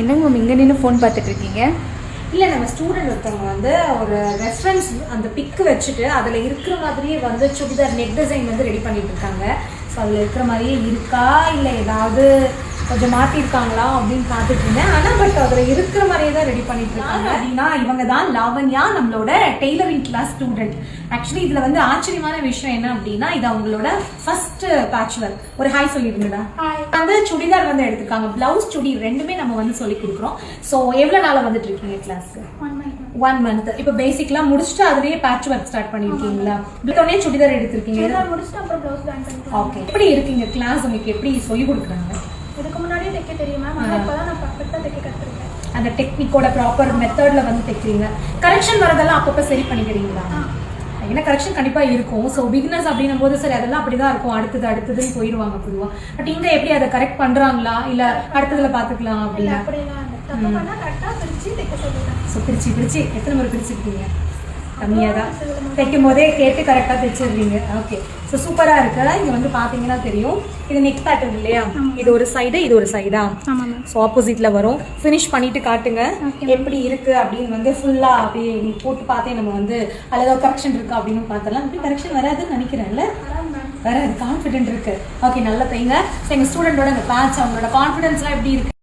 என்னங்க மேம் இங்கே நின்று ஃபோன் பார்த்துட்டு இருக்கீங்க? இல்லை, நம்ம ஸ்டூடெண்ட் ஒருத்தவங்க வந்து ஒரு ரெஃபரன்ஸ் அந்த பிக்கு வச்சுட்டு அதில் இருக்கிற மாதிரியே வந்து சுடிதார் நெக் டிசைன் வந்து ரெடி பண்ணிட்டு இருக்காங்க. ஸோ அதில் இருக்கிற மாதிரியே இருக்கா இல்லை ஏதாவது கொஞ்சம் மாற்றிருக்காங்களா அப்படின்னு பார்த்துட்டு இருந்தேன். ஆனால் பட் அதில் இருக்கிற மாதிரியே தான் ரெடி பண்ணிட்டு இருக்காங்க. அப்படின்னா இவங்க தான் லாவண்யா, நம்மளோட டெய்லரிங் கிளாஸ் ஸ்டூடெண்ட். ஆக்சுவலி இதில் வந்து ஆச்சரியமான விஷயம் என்ன அப்படின்னா, இது அவங்களோட ஃபர்ஸ்ட் பேட்ச் ஒர்க். ஒரு ஹாய் சொல்லிருந்தா வந்து சுடிதார் வந்து எடுத்துருக்காங்க. பிளவுஸ் சுடி ரெண்டுமே நம்ம வந்து சொல்லி கொடுக்குறோம். ஸோ எவ்வளோ நாளாக வந்துட்டு இருக்கீங்க கிளாஸ்க்கு? 1 month. இப்போ பேசிக்லாம் முடிச்சுட்டு அதுலேயே பேட்ச் ஒர்க் ஸ்டார்ட் பண்ணியிருக்கீங்களா? உடனே சுடிதார் எடுத்திருக்கீங்க. ஓகே, எப்படி இருக்கீங்க கிளாஸ்? உங்களுக்கு எப்படி சொல்லி கொடுக்குறாங்க? இதுக்கு முன்னாடியே தைக்க தெரியும் மேம். ஆனால் இப்போ தான் நான் பர்ஃபெக்டாக தைக்க கற்றுருக்கேன். அந்த டெக்னிக்கோட ப்ராப்பர் மெத்தட்ல வந்து தைக்கிறீங்க. கரெக்ஷன் வரதெல்லாம் அப்பப்போ சரி பண்ணிக்கிறீங்களா? ஏன்னா கரெக்ஷன் கண்டிப்பாக இருக்கும். ஸோ பிகினர்ஸ் அப்படின்னும் போது சரி அதெல்லாம் அப்படிதான் இருக்கும், அடுத்ததுன்னு போயிடுவாங்க பொதுவாக. பட் இங்கே எப்படி அதை கரெக்ட் பண்ணுறாங்களா இல்லை அடுத்ததுல பார்த்துக்கலாம் அப்படின்னா? அப்படிலாம் தப்பு பண்ணால் கரெக்டாக பிரித்து தைக்க சொல்லுவேன். ஸோ பிரிச்சு எத்தனை முறை பிரிச்சுருக்கீங்க? கம்மியாக தான் தைக்கும் போதே கேட்டு கரெக்டாக தைச்சிடுறீங்க. ஓகே, ஸோ சூப்பராக இருக்கு. இங்கே வந்து பார்த்தீங்கன்னா தெரியும், இது நெக் பேட்டர்ன் இல்லையா? இது ஒரு சைடு, இது ஒரு சைடா? ஸோ ஆப்போசிட்டில் வரும். ஃபினிஷ் பண்ணிட்டு காட்டுங்க எப்படி இருக்கு அப்படின்னு. வந்து ஃபுல்லாக அப்படியே நீ போட்டு பார்த்தே நம்ம வந்து அதில் ஏதாவது கரெக்ஷன் இருக்கா அப்படின்னு பார்த்தலாம். அப்படி கரெக்ஷன் வராதுன்னு நினைக்கிறேன்ல? வராது, கான்ஃபிடென்ட் இருக்கு. ஓகே, நல்லா தைங்க. ஸோ எங்கள் ஸ்டூடெண்டோட அந்த பேட்ச் அவங்களோட கான்ஃபிடென்ஸ்லாம் எப்படி இருக்கு?